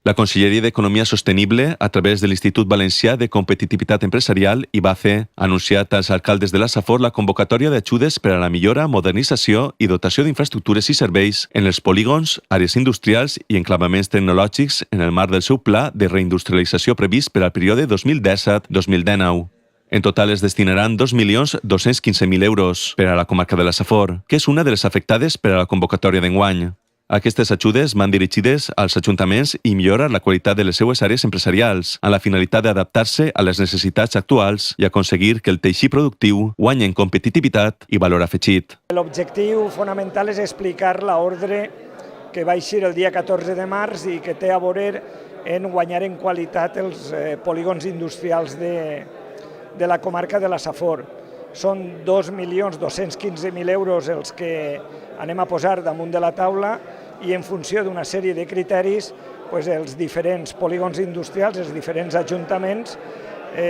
La Conselleria d'Economia Sostenible, a través de l'Institut Valencià de Competitivitat Empresarial, IBACE, ha anunciat als alcaldes de la Safor la convocatòria d'ajudes per a la millora, modernització i dotació d'infraestructures i serveis en els polígons, àrees industrials i enclavaments tecnològics en el marc del seu pla de reindustrialització previst per al període 2017-2019. En total es destinaran 2.215.000 euros per a la comarca de la Safor, que és una de les afectades per a la convocatòria d'enguany. Aquestes ajudes van dirigides als ajuntaments i millorar la qualitat de les seues àrees empresarials, amb la finalitat d'adaptar-se a les necessitats actuals i aconseguir que el teixit productiu guanyi en competitivitat i valor afegit. L'objectiu fonamental és explicar l'ordre que va eixir el dia 14 de març i que té a veure en guanyar en qualitat els polígons industrials de la comarca de la Safor. Són 2.215.000 euros els que anem a posar damunt de la taula i en funció d'una sèrie de criteris els diferents polígons industrials, els diferents ajuntaments,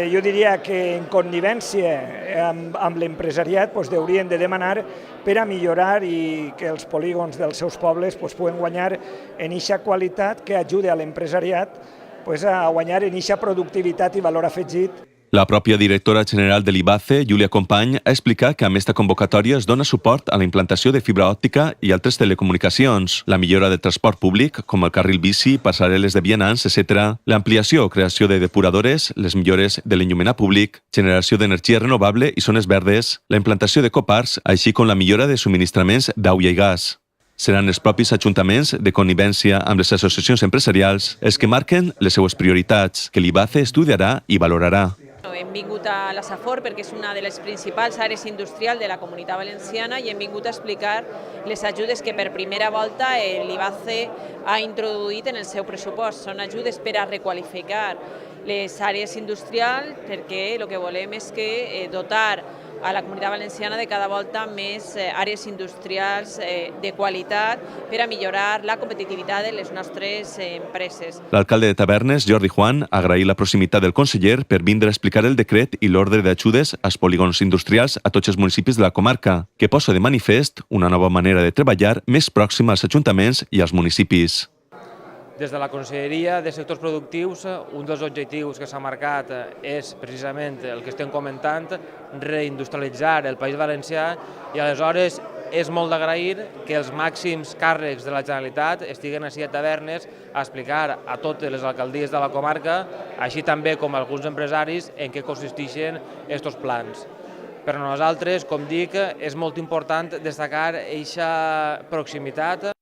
jo diria que en connivència amb l'empresariat haurien de demanar per a millorar i que els polígons dels seus pobles puguen guanyar en eixa qualitat que ajude a l'empresariat a guanyar en eixa productivitat i valor afegit. La pròpia directora general de l'IBACE, Júlia Company, ha explicat que amb esta convocatòria es dona suport a la implantació de fibra òptica i altres telecomunicacions, la millora del transport públic, com el carril bici, passarel·les de vianants, etc., l'ampliació o creació de depuradores, les millores de l'enllumenat públic, generació d'energia renovable i zones verdes, la implantació de coparcs, així com la millora de subministraments d'aigua i gas. Seran els propis ajuntaments, de connivència amb les associacions empresarials, els que marquen les seues prioritats, que l'IBACE estudiarà i valorarà. Hem vingut a la Safor perquè és una de les principals àrees industrials de la Comunitat Valenciana i hem vingut a explicar les ajudes que per primera volta l'IBACE ha introduït en el seu pressupost. Són ajudes per a requalificar les àrees industrials perquè el que volem és que dotar a la Comunitat Valenciana de cada volta més àrees industrials de qualitat per a millorar la competitivitat de les nostres empreses. L'alcalde de Tavernes, Jordi Juan, ha agraït la proximitat del conseller per vindre a explicar el decret i l'ordre d'ajudes als polígons industrials a tots els municipis de la comarca, que posa de manifest una nova manera de treballar més pròxima als ajuntaments i als municipis. Des de la Conselleria de Sectors Productius, un dels objectius que s'ha marcat és precisament el que estem comentant, reindustrialitzar el País Valencià i aleshores és molt d'agrair que els màxims càrrecs de la Generalitat estiguen ací a Tavernes a explicar a totes les alcaldies de la comarca, així també com a alguns empresaris, en què consisteixen aquests plans. Per a nosaltres, com dic, és molt important destacar aquesta proximitat